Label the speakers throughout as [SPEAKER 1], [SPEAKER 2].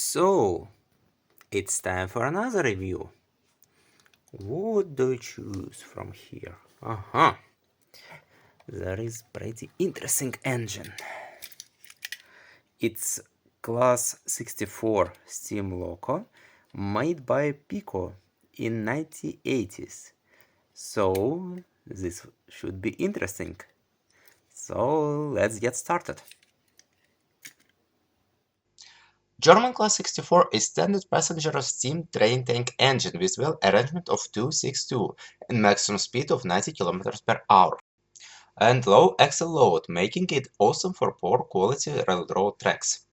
[SPEAKER 1] So, it's time for another review. What do we choose from here? There is pretty interesting engine. It's Class 64 steam loco made by Piko in 1980s. So, this should be interesting. So, let's get started.
[SPEAKER 2] German Class 64 is standard passenger steam train tank engine with well arrangement of 262 and maximum speed of 90 km per hour and low axle load, making it awesome for poor quality railroad tracks.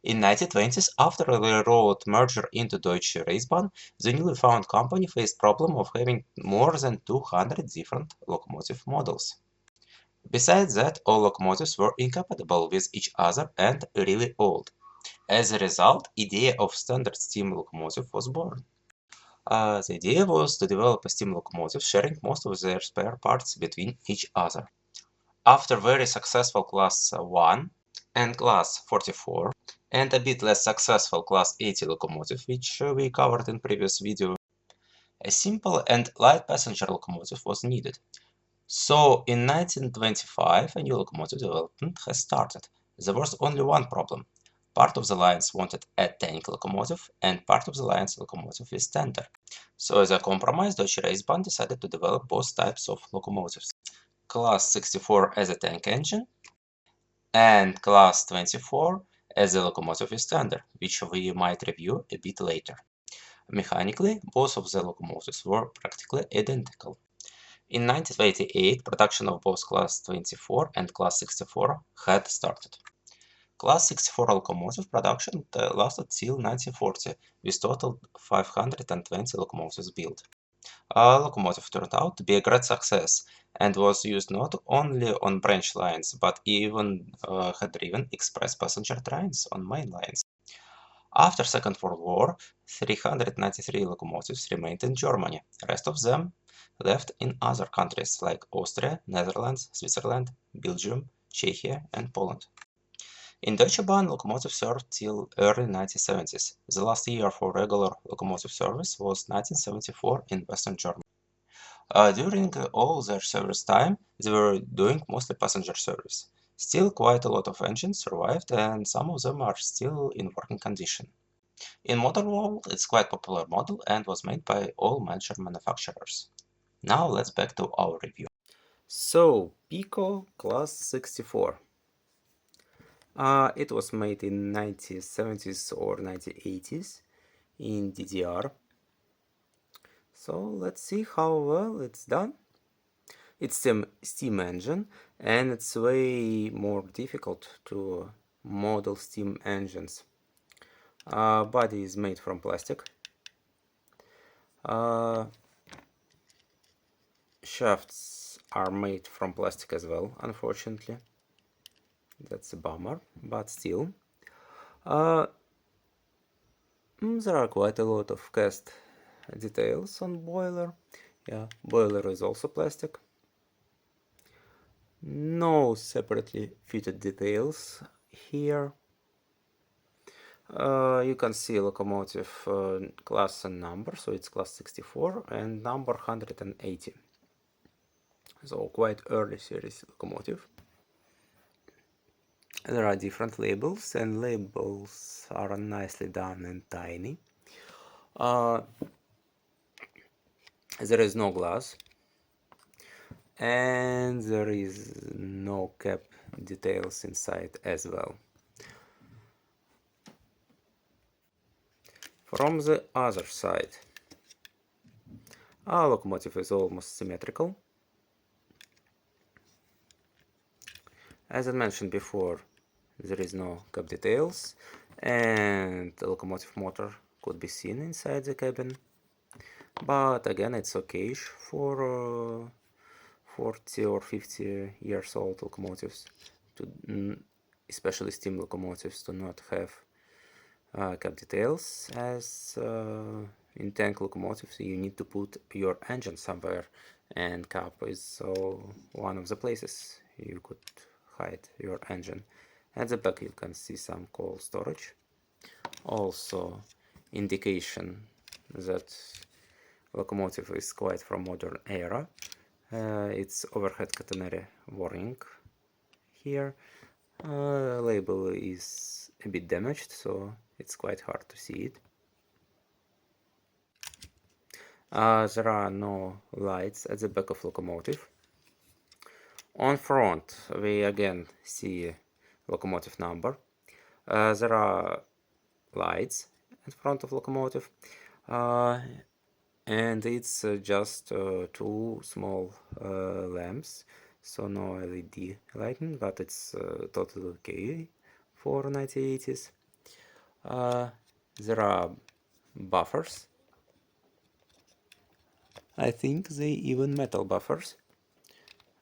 [SPEAKER 2] In 1920s, after a railroad merger into Deutsche Reichsbahn, the newly found company faced problem of having more than 200 different locomotive models. Besides that, all locomotives were incompatible with each other and really old. As a result, idea of standard steam locomotive was born. The idea was to develop a steam locomotive sharing most of their spare parts between each other. After very successful Class 1 and Class 44, and a bit less successful Class 80 locomotive, which we covered in previous video, a simple and light passenger locomotive was needed. So in 1925, a new locomotive development has started. There was only one problem. Part of the lines wanted a tank locomotive, and part of the line's locomotive is tender. So as a compromise, Deutsche Reichsbahn decided to develop both types of locomotives. Class 64 as a tank engine, and Class 24 as a locomotive is standard, which we might review a bit later. Mechanically, both of the locomotives were practically identical. In 1988, production of both Class 24 and Class 64 had started. Class 64 locomotive production lasted till 1940, with total 520 locomotives built. Locomotive turned out to be a great success and was used not only on branch lines, but even had driven express passenger trains on main lines. After Second World War, 393 locomotives remained in Germany. The rest of them left in other countries like Austria, Netherlands, Switzerland, Belgium, Czechia, and Poland. In Deutsche Bahn, locomotives served till early 1970s. The last year for regular locomotive service was 1974 in Western Germany. During all their service time, they were doing mostly passenger service. Still, quite a lot of engines survived, and some of them are still in working condition. In modern world, it's quite popular model and was made by all major manufacturers. Now let's back to our review.
[SPEAKER 1] So, Piko Class 64. It was made in 1970s or 1980s in DDR. So let's see how well it's done. It's a steam engine, and it's way more difficult to model steam engines. Body is made from plastic. Shafts are made from plastic as well, unfortunately. That's a bummer, but still. There are quite a lot of cast details on boiler. Yeah, boiler is also plastic. No separately fitted details here. You can see locomotive class and number, so it's class 64 and number 180. So quite early series locomotive. There are different labels, and labels are nicely done and tiny. There is no glass, and there is no cap details inside as well. From the other side, our locomotive is almost symmetrical. As I mentioned before, there is no cap details, and the locomotive motor could be seen inside the cabin. But again, it's okay for 40 or 50 years old locomotives, especially steam locomotives, to not have cap details, as in tank locomotives you need to put your engine somewhere, and cap is one of the places you could hide your engine. At the back you can see some coal storage. also indication that locomotive is quite from modern era. It's overhead catenary warning here. Label is a bit damaged, so it's quite hard to see it. There are no lights at the back of locomotive. On front, we again see locomotive number. There are lights in front of locomotive, and it's just two small lamps, so no LED lighting, but it's totally okay for 1980s. There are buffers. I think they even metal buffers.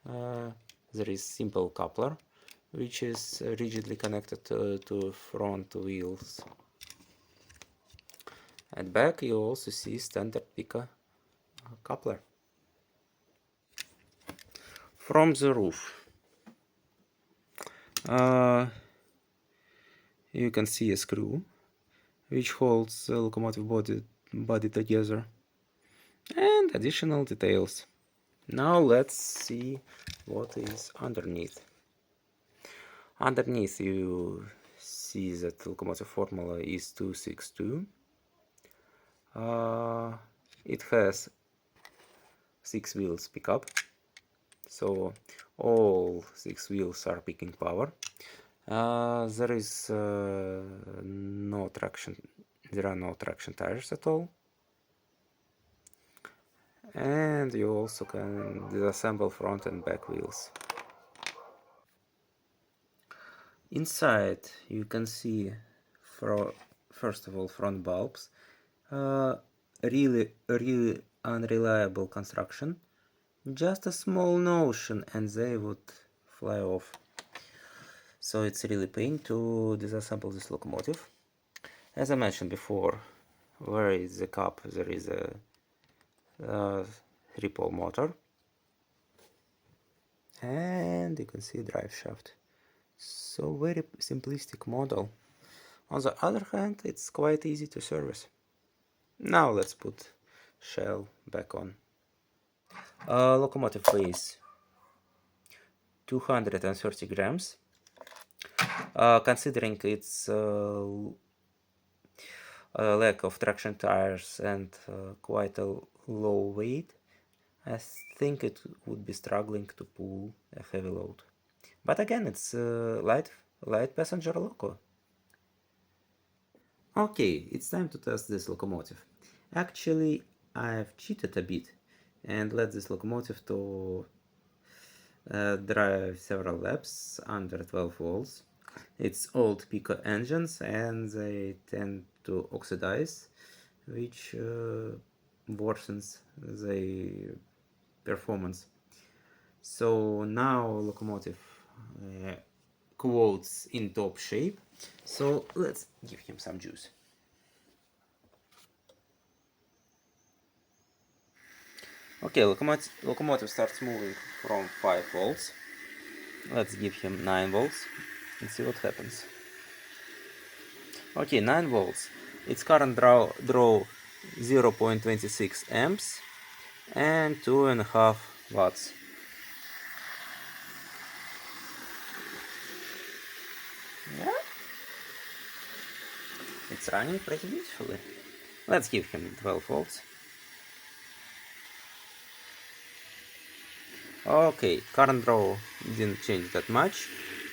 [SPEAKER 1] There is simple coupler, which is rigidly connected to front wheels. At back you also see standard Piko coupler. From the roof, you can see a screw which holds the locomotive body together, and additional details. Now let's see what is underneath. Underneath you see that the locomotive formula is 262. It has 6 wheels pickup, so all 6 wheels are picking power. There is no traction. There are no traction tires at all, and you also can disassemble front and back wheels. Inside you can see, first of all, front bulbs. Really unreliable construction. Just a small notion and they would fly off. So it's really pain to disassemble this locomotive. As I mentioned before, where is the cup, there is a 3-pole motor, and you can see drive shaft. So very simplistic model. On the other hand, it's quite easy to service. Now let's put shell back on. Locomotive weighs 230 grams. Considering its lack of traction tires and quite a low weight, I think it would be struggling to pull a heavy load. But again, it's light passenger loco. Okay, it's time to test this locomotive. Actually, I've cheated a bit and let this locomotive to drive several laps under 12 volts. It's old Piko engines and they tend to oxidize, which worsens the performance. So now locomotive quotes in top shape, so let's give him some juice. Okay, locomotive starts moving from 5 volts. Let's give him 9 volts and see what happens. Okay, 9 volts. Its current draw 0.26 amps and 2.5 watts. Yeah, it's running pretty beautifully. Let's give him 12 volts. Okay, current draw didn't change that much,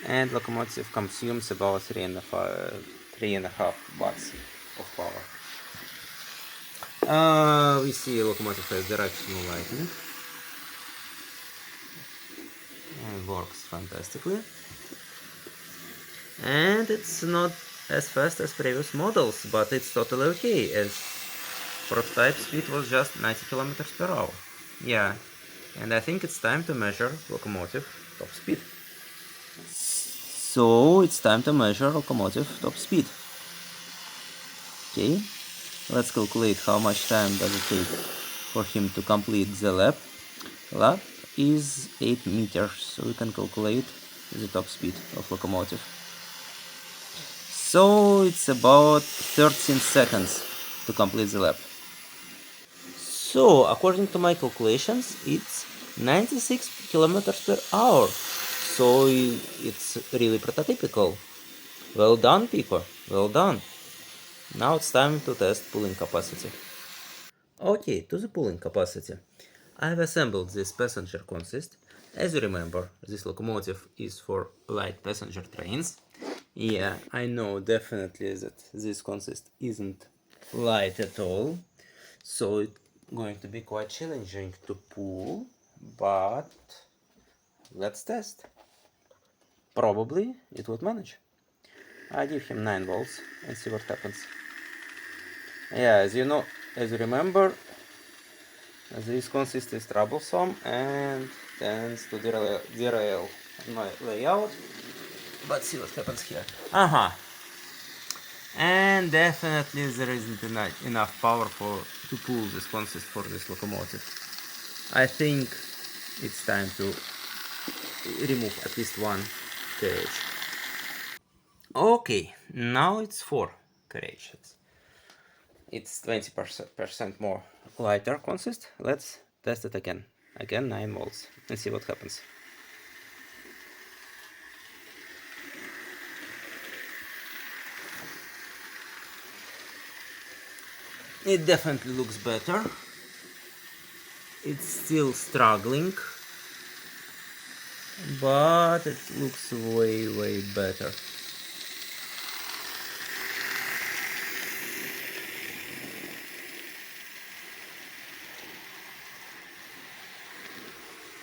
[SPEAKER 1] and locomotive consumes about 3.5 watts of power. We see locomotive has directional lighting and works fantastically. And it's not as fast as previous models, but it's totally okay, as prototype speed was just 90 kilometers per hour. Yeah, and I think it's time to measure locomotive top speed. So it's time to measure locomotive top speed. Okay, let's calculate how much time does it take for him to complete the lap. Lap is 8 meters, so we can calculate the top speed of locomotive. So it's about 13 seconds to complete the lap. So according to my calculations, it's 96 kilometers per hour. So it's really prototypical. Well done, Piko. Well done. Now it's time to test pulling capacity. Okay, to the pulling capacity. I've assembled this passenger consist. As you remember, this locomotive is for light passenger trains. Yeah, I know definitely that this consist isn't light at all. So it's going to be quite challenging to pull, but let's test. Probably it would manage. I give him 9 volts and see what happens. Yeah, as you know, as you remember, this consist is troublesome and tends to derail my layout. But see what happens here. And definitely there isn't enough power to pull this consist for this locomotive. I think it's time to remove at least one carriage. Okay, now it's 4 carriages. It's 20% more lighter consist. Let's test it again. Again 9 volts and see what happens. It definitely looks better. It's still struggling, but it looks way better.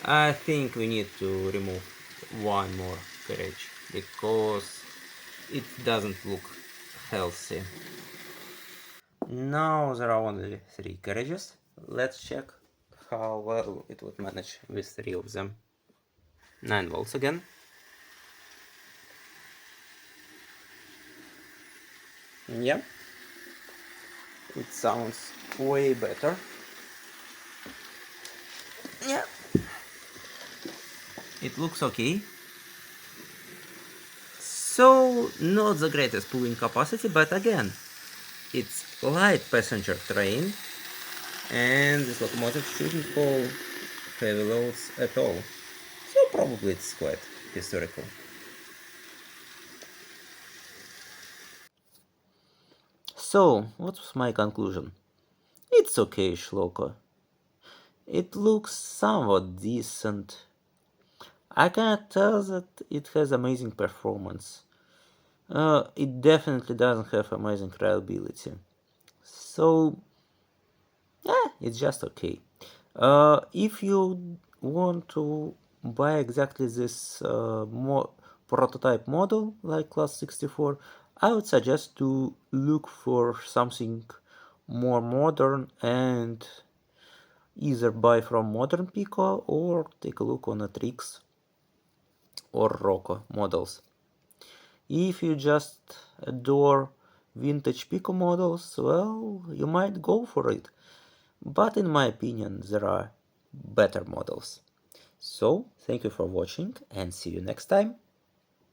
[SPEAKER 1] I think we need to remove one more carriage because it doesn't look healthy. Now there are only 3 carriages. Let's check how well it would manage with 3 of them. 9 volts again. Yeah, it sounds way better. Yeah, it looks okay. So, not the greatest pulling capacity, but again, it's light passenger train, and this locomotive shouldn't haul heavy loads at all. So probably it's quite historical. So, what was my conclusion? It's okay-ish loco. It looks somewhat decent. I cannot tell that it has amazing performance. It definitely doesn't have amazing reliability. So, it's just okay. If you want to buy exactly this prototype model like Class 64, I would suggest to look for something more modern and either buy from Modern Pico or take a look on a Trix or Rocco models. If you just adore vintage Pico models, well, you might go for it. But in my opinion, there are better models. So, thank you for watching and see you next time.